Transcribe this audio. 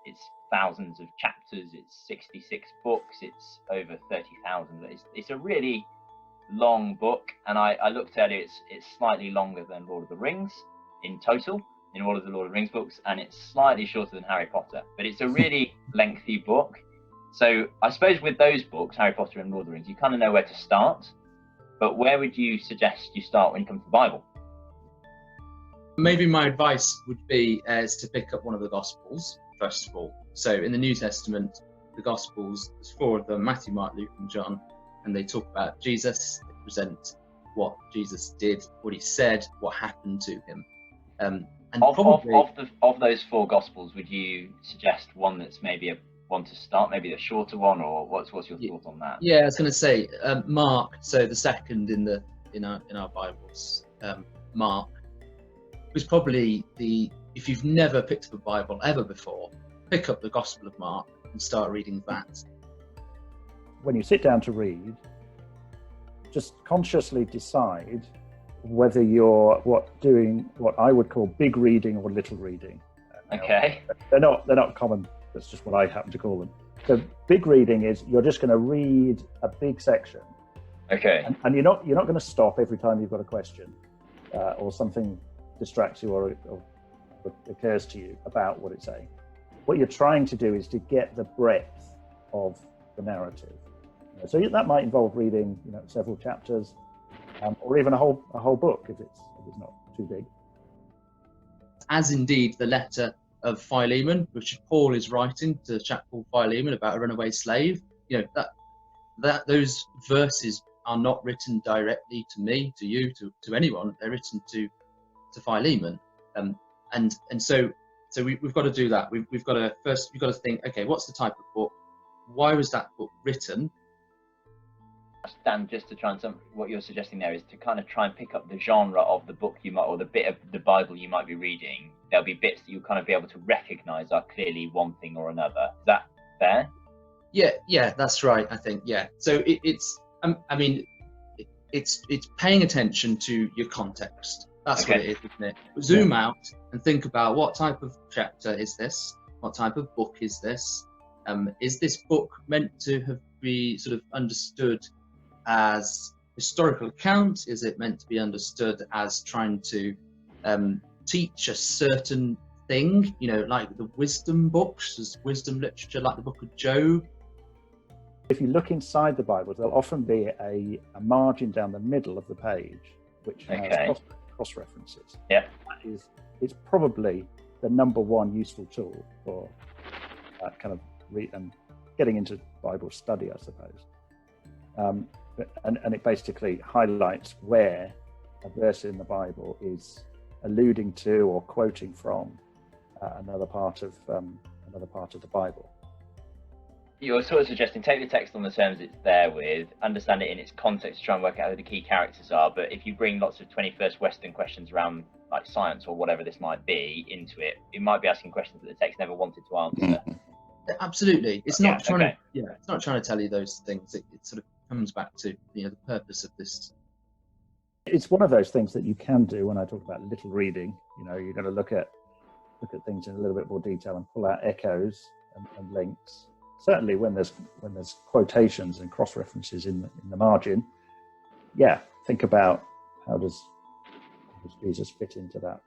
it's thousands of chapters, it's 66 books, it's over 30,000. It's a really long book, and I looked at it, it's slightly longer than Lord of the Rings in total, in all of the Lord of the Rings books, and it's slightly shorter than Harry Potter, but it's a really lengthy book. So I suppose with those books, Harry Potter and Lord of the Rings, you kind of know where to start, but where would you suggest you start when you come to the Bible? Maybe my advice would be is to pick up one of the Gospels, first of all. So in the New Testament, the Gospels, there's 4 of them, Matthew, Mark, Luke and John, and they talk about Jesus, they present what Jesus did, what he said, what happened to him. And of those 4 Gospels, would you suggest one that's maybe one to start, maybe a shorter one, or what's your thought on that? Yeah, I was going to say Mark. So the second in our Bibles, Mark was probably if you've never picked up a Bible ever before, pick up the Gospel of Mark and start reading that. When you sit down to read, just consciously decide whether you're doing what I would call big reading or little reading. Okay. They're not common. That's just what I happen to call them. So big reading is you're just going to read a big section. Okay. And you're not going to stop every time you've got a question or something distracts you or occurs to you about what it's saying. What you're trying to do is to get the breadth of the narrative. So that might involve reading, several chapters, or even a whole book if it's not too big. As indeed the letter of Philemon, which Paul is writing to the chap called Philemon about a runaway slave. That those verses are not written directly to me, to you, to anyone. They're written to Philemon, and so we've got to do that. We've got to think, okay, what's the type of book? Why was that book written? Dan, just to try and what you're suggesting there is to kind of try and pick up the genre of the book you might, or the bit of the Bible you might be reading. There'll be bits that you'll kind of be able to recognize are clearly one thing or another. Is that fair? Yeah, that's right. I think, yeah. So it's paying attention to your context. That's okay. What it is, isn't it? Zoom out and think about what type of chapter is this? What type of book is this? Is this book meant to be sort of understood as historical account? Is it meant to be understood as trying to teach a certain thing, like the wisdom books, as wisdom literature, like the book of Job? If you look inside the Bible, there'll often be a margin down the middle of the page which has cross references. Yeah, it's probably the number one useful tool for kind of getting into Bible study, I suppose. And it basically highlights where a verse in the Bible is alluding to or quoting from another part of the Bible. You're sort of suggesting take the text on the terms it's there with, understand it in its context, try and work out who the key characters are. But if you bring lots of 21st Western questions around like science or whatever this might be into it, it might be asking questions that the text never wanted to answer. Absolutely. It's not trying it's not trying to tell you those things. It sort of comes back to the purpose of this. It's one of those things that you can do when I talk about little reading. You're going to look at things in a little bit more detail and pull out echoes and links. Certainly when there's quotations and cross references in the margin, think about how does Jesus fit into that